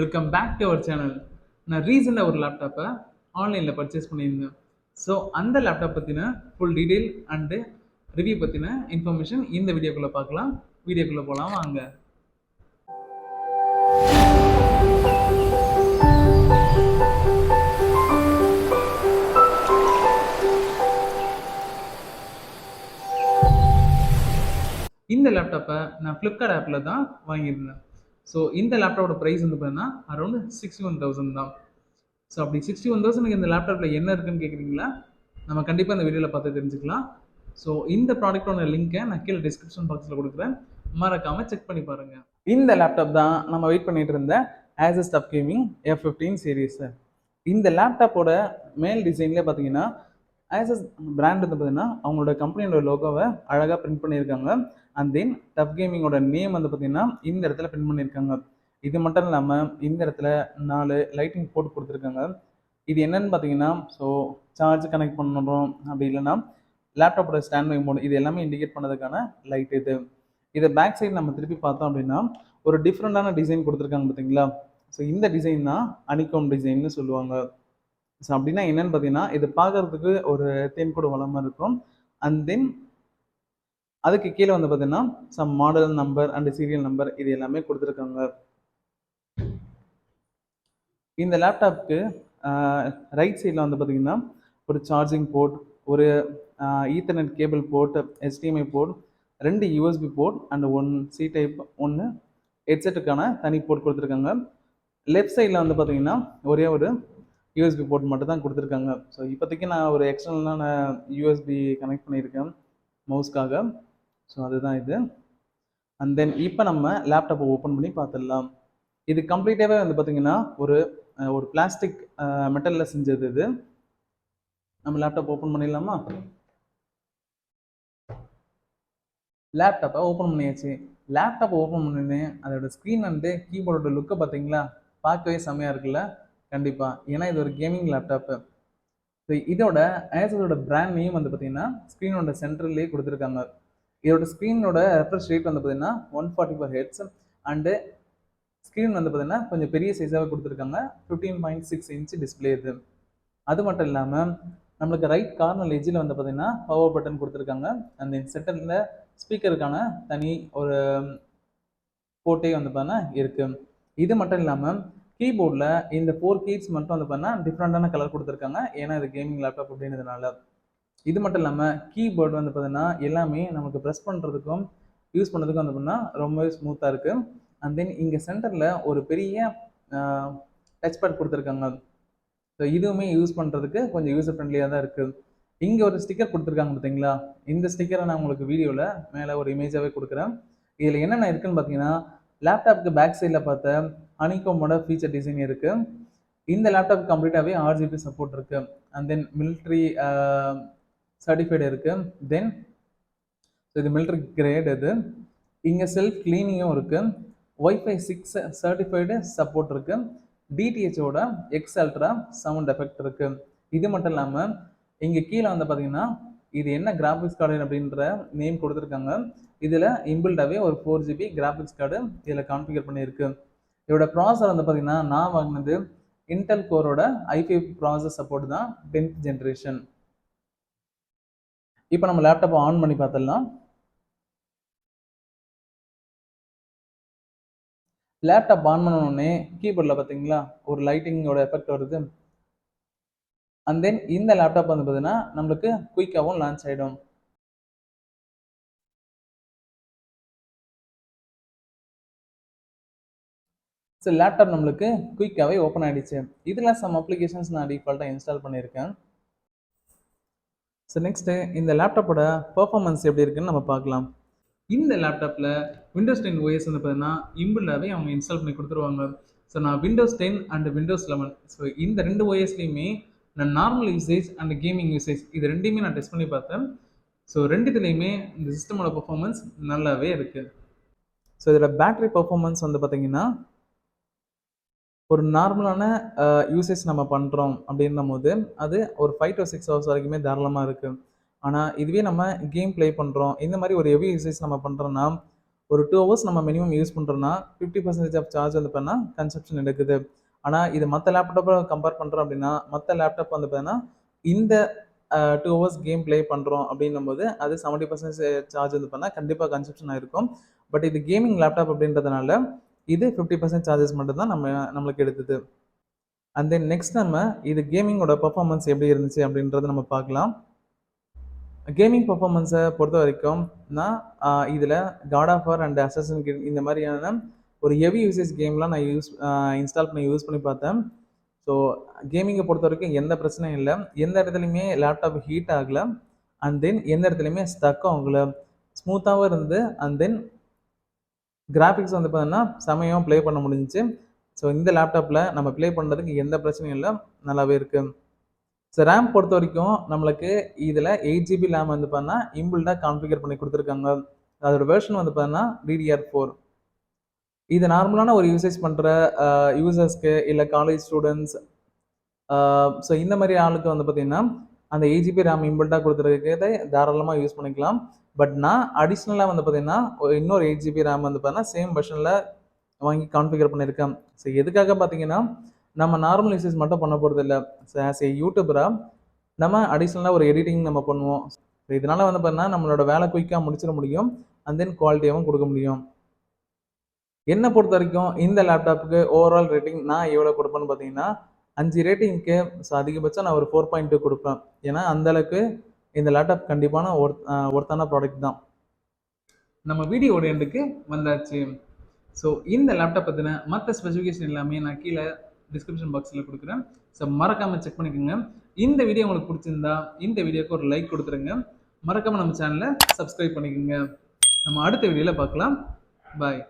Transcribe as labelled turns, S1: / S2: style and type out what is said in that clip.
S1: Welcome back to our channel. நான் ரீசெண்டாக ஒரு லேப்டாப்பை ஆன்லைனில் பர்ச்சேஸ் பண்ணியிருந்தேன். ஸோ அந்த லேப்டாப் பற்றின ஃபுல் டீட்டெயில் அண்டு ரிவ்யூ பற்றின இன்ஃபர்மேஷன் இந்த வீடியோக்குள்ளே பார்க்கலாம். வீடியோக்குள்ளே போகலாம் வாங்க. இந்த லேப்டாப்பை நான் ஃப்ளிப்கார்ட் ஆப்பில் தான் வாங்கியிருந்தேன். ஸோ இந்த லேப்டாப்போட ப்ரைஸ் வந்து பார்த்தீங்கன்னா அரௌண்ட் 61,000 தான். ஸோ அப்படி 61,000க்கு இந்த லேப்டாப்பில் என்ன இருக்குன்னு கேட்குறீங்களா? நம்ம கண்டிப்பாக இந்த வீடியோவில் பார்த்து தெரிஞ்சுக்கலாம். ஸோ இந்த ப்ராடக்டோட லிங்க்கை நான் கீழே டிஸ்கிரிப்ஷன் பாக்ஸில் கொடுக்குறேன், மறக்காமல் செக் பண்ணி பாருங்கள். இந்த லேப்டாப் தான் நம்ம வெயிட் பண்ணிட்டு இருந்த Asus TUF Gaming F15 series. இந்த லேப்டாப்போட மேல் டிசைன்லேயே பார்த்தீங்கன்னா Asus பிராண்ட் வந்து பார்த்தீங்கன்னா அவங்களோட கம்பெனியோட லோகோவை அழகாக பிரிண்ட் பண்ணியிருக்காங்க. அண்ட் தென் டஃப் கேமிங்கோட நேம் வந்து பார்த்தீங்கன்னா இந்த இடத்துல பிரிண்ட் பண்ணியிருக்காங்க. இது மட்டும் இல்லாமல் இந்த இடத்துல 4 லைட்டிங் போட்டு கொடுத்துருக்காங்க. இது என்னன்னு பார்த்தீங்கன்னா, ஸோ சார்ஜ் கனெக்ட் பண்ணுறோம், அப்படி இல்லைன்னா லேப்டாப்போட ஸ்டாண்ட் பை மோட், இது எல்லாமே இண்டிகேட் பண்ணதுக்கான லைட் இது. இதை பேக் சைடு நம்ம திருப்பி பார்த்தோம் அப்படின்னா ஒரு டிஃப்ரெண்டான டிசைன் கொடுத்துருக்காங்க பார்த்தீங்களா? ஸோ இந்த டிசைன் தான் அனிகோம் டிசைன்னு சொல்லுவாங்க. ஸோ அப்படின்னா என்னன்னு பார்த்தீங்கன்னா, இது பார்க்கறதுக்கு ஒரு தேன்கூட வளமாக இருக்கும். அண்ட் தென் அதுக்கு கீழே வந்து பார்த்தீங்கன்னா some model number and serial number இது எல்லாமே கொடுத்துருக்காங்க. இந்த லேப்டாப்க்கு ரைட் சைடில் வந்து பார்த்தீங்கன்னா ஒரு சார்ஜிங் போர்ட், ஒரு ethernet cable port, HDMI port, 2 USB port and 1 C type, 1 ஹெட்செட்டுக்கான தனி போர்ட் கொடுத்துருக்காங்க. லெஃப்ட் சைடில் வந்து பார்த்தீங்கன்னா ஒரே ஒரு USB போர்ட் மட்டும் தான் கொடுத்துருக்காங்க. ஸோ இப்போதைக்கு நான் ஒரு எக்ஸ்டர்னலான USB கனெக்ட் பண்ணியிருக்கேன் மவுஸ்க்காக. ஸோ அதுதான் இது. அண்ட் தென் இப்போ நம்ம லேப்டாப்பை ஓப்பன் பண்ணி பார்த்துடலாம். இது கம்ப்ளீட்டாகவே வந்து பார்த்தீங்கன்னா ஒரு பிளாஸ்டிக் மெட்டலில் செஞ்சது. இது நம்ம லேப்டாப் ஓப்பன் பண்ணிடலாமா? லேப்டாப்பை ஓப்பன் பண்ணியாச்சு. லேப்டாப்பை ஓப்பன் பண்ணினேன், அதோட ஸ்க்ரீன் வந்து கீபோர்டோட லுக்கை பார்த்தீங்களா? பார்க்கவே செம்மையாக இருக்குல்ல? கண்டிப்பாக, ஏன்னா இது ஒரு கேமிங் லேப்டாப்பு. ஸோ இதோட Asusோட பிராண்ட் நேம் வந்து பார்த்தீங்கன்னா ஸ்க்ரீனோட சென்டர்லேயே கொடுத்துருக்காங்க. இதோட ஸ்க்ரீனோட ரெஃப்ரெஷ் ரேட் வந்து பார்த்தீங்கன்னா 144 Hz அண்டு ஸ்க்ரீன் வந்து பார்த்தீங்கன்னா கொஞ்சம் பெரிய சைஸாக கொடுத்துருக்காங்க. 15.6 இன்ச் டிஸ்பிளே இது. அது மட்டும் இல்லாமல் நம்மளுக்கு ரைட் கார்னர் எஜ்ஜில் வந்து பார்த்தீங்கன்னா பவர் பட்டன் கொடுத்துருக்காங்க. அந்த சென்டரில் ஸ்பீக்கருக்கான தனி ஒரு போர்ட்டே வந்து பார்த்தீங்கன்னா இருக்குது. இது மட்டும் இல்லாமல் கீபோர்டில் இந்த 4 கீஸ் மட்டும் வந்து பார்த்தீங்கன்னா டிஃப்ரெண்டான கலர் கொடுத்துருக்காங்க, ஏன்னா இது கேமிங் லேப்டாப் அப்படின்றதுனால. இது மட்டும் இல்லாமல் கீபோர்டு வந்து பார்த்தீங்கன்னா எல்லாமே நமக்கு ப்ரெஸ் பண்ணுறதுக்கும் யூஸ் பண்ணுறதுக்கும் வந்து பார்த்தீங்கன்னா ரொம்பவே ஸ்மூத்தாக இருக்குது. அண்ட் தென் இங்கே சென்டரில் ஒரு பெரிய டச் பேட் கொடுத்துருக்காங்க. ஸோ இதுவுமே யூஸ் பண்ணுறதுக்கு கொஞ்சம் யூசர் ஃப்ரெண்ட்லியாக தான் இருக்குது. இங்கே ஒரு ஸ்டிக்கர் கொடுத்துருக்காங்க பார்த்தீங்களா? இந்த ஸ்டிக்கரை நான் உங்களுக்கு வீடியோவில் மேலே ஒரு இமேஜாகவே கொடுக்குறேன். இதில் என்னென்ன இருக்குன்னு பார்த்தீங்கன்னா, லேப்டாப்புக்கு பேக் சைடில் பார்த்த ஹனிகோமோட ஃபீச்சர் டிசைன் இருக்குது. இந்த லேப்டாப் கம்ப்ளீட்டாகவே RGB சப்போர்ட் இருக்குது. அண்ட் தென் மிலிட்ரி சர்டிஃபைடு இருக்குது. தென் இது மிலிட்ரி கிரேட். இது இங்கே செல்ஃப் கிளீனிங்கும் இருக்குது. Wi-Fi 6 சர்டிஃபைடு சப்போர்ட் இருக்குது. DTHோட எக்ஸ் அல்ட்ரா சவுண்ட் எஃபெக்ட் இருக்குது. இது மட்டும் இல்லாமல் இங்கே கீழே வந்து பார்த்தீங்கன்னா இது என்ன கிராஃபிக்ஸ் கார்டு அப்படின்ற நேம் கொடுத்துருக்காங்க. இதில் இன்பில்டாகவே ஒரு 4GB கிராஃபிக்ஸ் கார்டு இதில் கான்ஃபிகர் பண்ணியிருக்கு. இதோட ப்ராசஸர் வந்து பார்த்தீங்கன்னா நான் வாங்கினது இன்டெல் கோரோட i5 ப்ராசஸ் சப்போர்ட் தான் 10th ஜென்ரேஷன். இப்போ நம்ம லேப்டாப்பை ஆன் பண்ணி பார்த்துடலாம். லேப்டாப் ஆன் பண்ணோடனே கீபோர்டில் பார்த்தீங்களா ஒரு லைட்டிங்கோட எஃபெக்ட் வருது. அண்ட் தென் இந்த லேப்டாப் வந்து பார்த்தீங்கன்னா நம்மளுக்கு குயிக்காகவும் லான்ச் ஆகிடும். ஸோ லேப்டாப் நம்மளுக்கு குயிக்காகவே ஓப்பன் ஆகிடுச்சு. இதில் சம் அப்ளிகேஷன்ஸ் நான் டிஃபால்ட்டாக இன்ஸ்டால் பண்ணியிருக்கேன். ஸோ நெக்ஸ்ட்டு இந்த லேப்டாப்போட பர்ஃபார்மன்ஸ் எப்படி இருக்குன்னு நம்ம பார்க்கலாம். இந்த லேப்டாப்பில் விண்டோஸ் 10 OS வந்து பார்த்தீங்கன்னா இம்பிள்டாகவே அவங்க இன்ஸ்டால் பண்ணி கொடுத்துருவாங்க. ஸோ நான் விண்டோஸ் 10 அண்ட் விண்டோஸ் 11, ஸோ இந்த 2 OSலையுமே நான் normal usage and gaming usage இது ரெண்டையுமே நான் டெஸ்ட் பண்ணி பார்த்தேன். ஸோ ரெண்டுத்துலேயுமே இந்த சிஸ்டமோட பர்ஃபார்மன்ஸ் நல்லாவே இருக்குது. ஸோ இதோட பேட்டரி பர்ஃபார்மன்ஸ் வந்து பார்த்தீங்கன்னா ஒரு நார்மலான யூசேஜ் நம்ம பண்ணுறோம் அப்படின்னும் போது அது ஒரு 5 to 6 hours வரைக்குமே தாராளமாக இருக்குது. ஆனால் இதுவே நம்ம கேம் ப்ளே பண்ணுறோம், இந்த மாதிரி ஒரு ஹெவி யூசேஜ் நம்ம பண்ணுறோன்னா ஒரு 2 ஹவர்ஸ் நம்ம மினிமம் யூஸ் பண்ணுறோம்னா 50% ஆஃப் சார்ஜ் வந்து பார்த்தீங்கன்னா கன்சப்ஷன் எடுக்குது. ஆனால் இது மற்ற லேப்டாப்பை கம்பேர் பண்ணுறோம் அப்படின்னா மற்ற லேப்டாப் வந்து பார்த்தீங்கன்னா இந்த 2 ஹவர்ஸ் கேம் ப்ளே பண்ணுறோம் அப்படின்னும்போது அது 70% சார்ஜ் வந்து பார்த்தீங்கன்னா கண்டிப்பாக கன்சப்ஷன் ஆயிருக்கும். பட் இது கேமிங் லேப்டாப் அப்படின்றதுனால இது 50% சார்ஜஸ் மட்டும் தான் நம்மளுக்கு எடுத்தது. அண்ட் தென் நெக்ஸ்ட் நம்ம இது கேமிங்கோட பர்ஃபார்மன்ஸ் எப்படி இருந்துச்சு அப்படின்றத நம்ம பார்க்கலாம். கேமிங் பர்ஃபார்மன்ஸை பொறுத்த வரைக்கும் நான் இதில் God of War and Assassin கிட் இந்த மாதிரியான ஒரு ஹெவி யூசேஜ் கேம்லாம் நான் இன்ஸ்டால் பண்ணி யூஸ் பண்ணி பார்த்தேன். ஸோ கேமிங்கை பொறுத்த வரைக்கும் எந்த பிரச்சனையும் இல்லை, எந்த இடத்துலையுமே லேப்டாப் ஹீட் ஆகலை, அண்ட் தென் எந்த இடத்துலையுமே ஸ்டக் ஆகலை, ஸ்மூத்தாகவும் இருந்து, அண்ட் தென் கிராஃபிக்ஸ் வந்து பார்த்தீங்கன்னா செமையாக ப்ளே பண்ண முடிஞ்சிச்சு. ஸோ இந்த லேப்டாப்பில் நம்ம ப்ளே பண்ணுறதுக்கு எந்த பிரச்சனையும் இல்லை, நல்லாவே இருக்குது. ஸோ ரேம் பொறுத்த வரைக்கும் நம்மளுக்கு இதில் 8 GB ரேம் வந்து பார்த்தீங்கன்னா இன்பில்டாக கான்ஃபிகர் பண்ணி கொடுத்துருக்காங்க. அதோட வெர்ஷன் வந்து பார்த்தீங்கன்னா DDR4. இது நார்மலான ஒரு யூசேஜ் பண்ணுற யூசர்ஸ்க்கு இல்லை காலேஜ் ஸ்டூடெண்ட்ஸ், ஸோ இந்த மாதிரி ஆளுக்கு வந்து பார்த்தீங்கன்னா அந்த 8 GB ரேம் இன்பில்டாக கொடுத்துருக்கிறத தாராளமாக யூஸ் பண்ணிக்கலாம். பட் நான் அடிஷ்னலாக வந்து பார்த்தீங்கன்னா இன்னொரு 8 GB ரேம் வந்து பார்த்தீங்கன்னா சேம் வெர்ஷனில் வாங்கி கான்ஃபிகர் பண்ணியிருக்கேன். ஸோ எதுக்காக பார்த்தீங்கன்னா நம்ம நார்மல் யூசேஜ் மட்டும் பண்ண போகிறது இல்லை. ஸோ ஆஸ் ஏ யூடியூபராக நம்ம அடிஷ்னலாக ஒரு எடிட்டிங் நம்ம பண்ணுவோம். ஸோ இதனால் வந்து பார்த்தீங்கன்னா நம்மளோட வேலை குயிக்காக முடிச்சிட முடியும், அண்ட் தென் குவாலிட்டியாகவும் கொடுக்க முடியும். என்னை பொறுத்த வரைக்கும் இந்த லேப்டாப்புக்கு ஓவரால் ரேட்டிங் நான் எவ்வளோ கொடுப்பேன்னு பார்த்தீங்கன்னா 5 ரேட்டிங்க்கு ஸோ அதிகபட்சம் நான் ஒரு 4.2 கொடுப்பேன். ஏன்னா அந்தளவுக்கு இந்த லேப்டாப் கண்டிப்பான ஒர்த்தான ப்ராடக்ட் தான். நம்ம வீடியோட எண்டுக்கு வந்தாச்சு. ஸோ இந்த லேப்டாப் பற்றின மற்ற ஸ்பெசிஃபிகேஷன் எல்லாமே நான் கீழே டிஸ்கிரிப்ஷன் பாக்ஸில் கொடுக்குறேன். ஸோ மறக்காமல் செக் பண்ணிக்கோங்க. இந்த வீடியோ உங்களுக்கு பிடிச்சிருந்தா இந்த வீடியோக்கு ஒரு லைக் கொடுத்துருங்க. மறக்காமல் நம்ம சேனலை சப்ஸ்கிரைப் பண்ணிக்கோங்க. நம்ம அடுத்த வீடியோவில் பார்க்கலாம். பாய்.